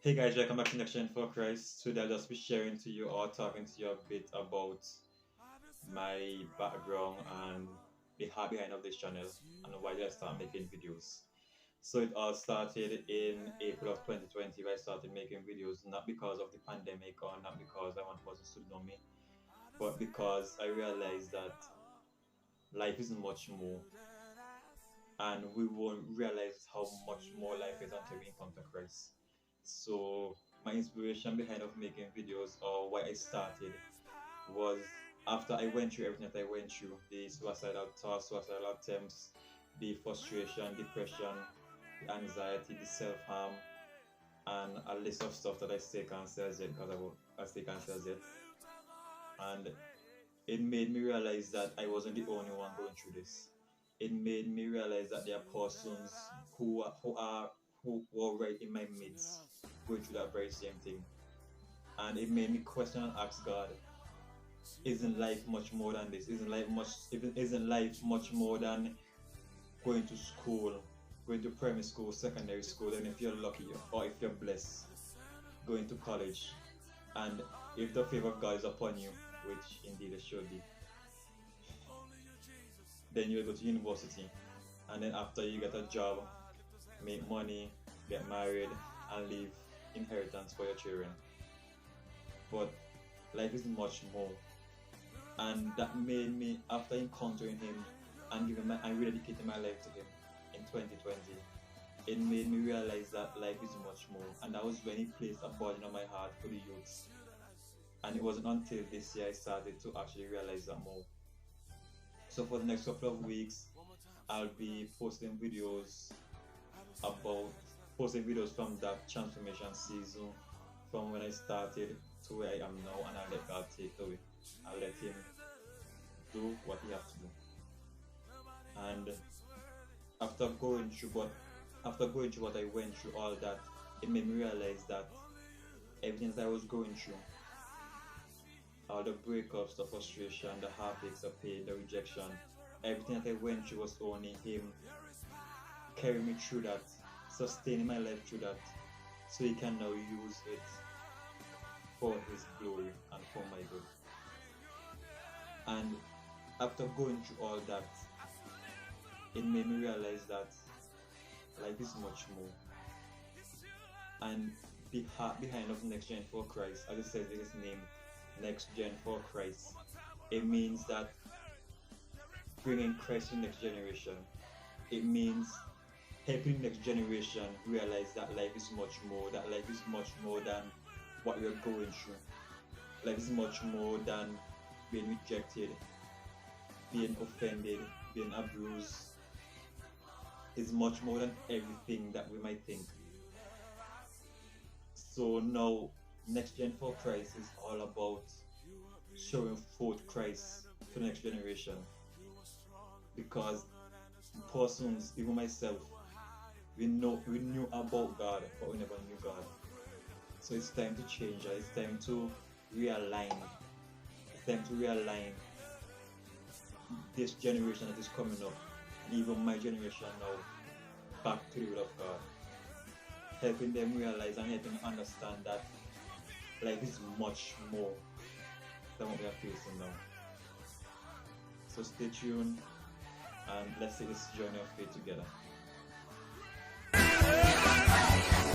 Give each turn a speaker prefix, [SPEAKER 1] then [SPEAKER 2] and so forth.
[SPEAKER 1] Hey guys, welcome back to Rejection for Christ. Today I'll just be sharing to you or talking to you a bit about my background and the heart behind of this channel and why I start making videos. So it all started in April of 2020 where I started making videos not because of the pandemic or not because I want persons to know me, but because I realized that life is much more and we won't realize how much more life is until we encounter Christ. So my inspiration behind of making videos or why I started was after I went through everything that I went through, the suicidal thoughts, suicidal attempts, the frustration, depression, the anxiety, the self-harm, and a list of stuff that I still can't say yet because I still can't say yet. And it made me realize that I wasn't the only one going through this. It made me realize that there are persons who were right in my midst going through that very same thing. And it made me question and ask God, isn't life much more than this? Isn't life much more than going to school, going to primary school, secondary school, and if you're lucky or if you're blessed, going to college. And if the favor of God is upon you, which indeed it should be, then you go to university. And then after you get a job, make money, get married, and leave inheritance for your children. But life is much more. And that made me, after encountering him and rededicating my life to him in 2020, it made me realize that life is much more. And that was when he placed a burden on my heart for the youths. And it wasn't until this year I started to actually realize that more. So for the next couple of weeks, I'll be about posting videos from that transformation season, from when I started to where I am now, and I'll let God take it away. I'll let him do what he has to do. And after going through what I went through, all that, it made me realize that everything that I was going through, all the breakups, the frustration, the heartaches, the pain, the rejection, everything that I went through was only him carrying me through that, sustaining my life through that, so he can now use it for his glory and for my good. And after going through all that, it made me realize that life is much more. And the heart behind of Next Gen for Christ, as it says in its name, Next Gen for Christ, it means that bringing Christ to the next generation. It means helping the next generation realize that life is much more, that life is much more than what you're going through. Life is much more than being rejected, being offended, being abused. It's much more than everything that we might think. So now, Next Gen for Christ is all about showing forth Christ to the next generation. Because persons, even myself, we knew about God, but we never knew God. So it's time to change. It's time to realign. It's time to realign this generation that is coming up, and even my generation now, back to the will of God. Helping them realize and helping them understand that life is much more than what we are facing now. So stay tuned and let's take this journey of faith together.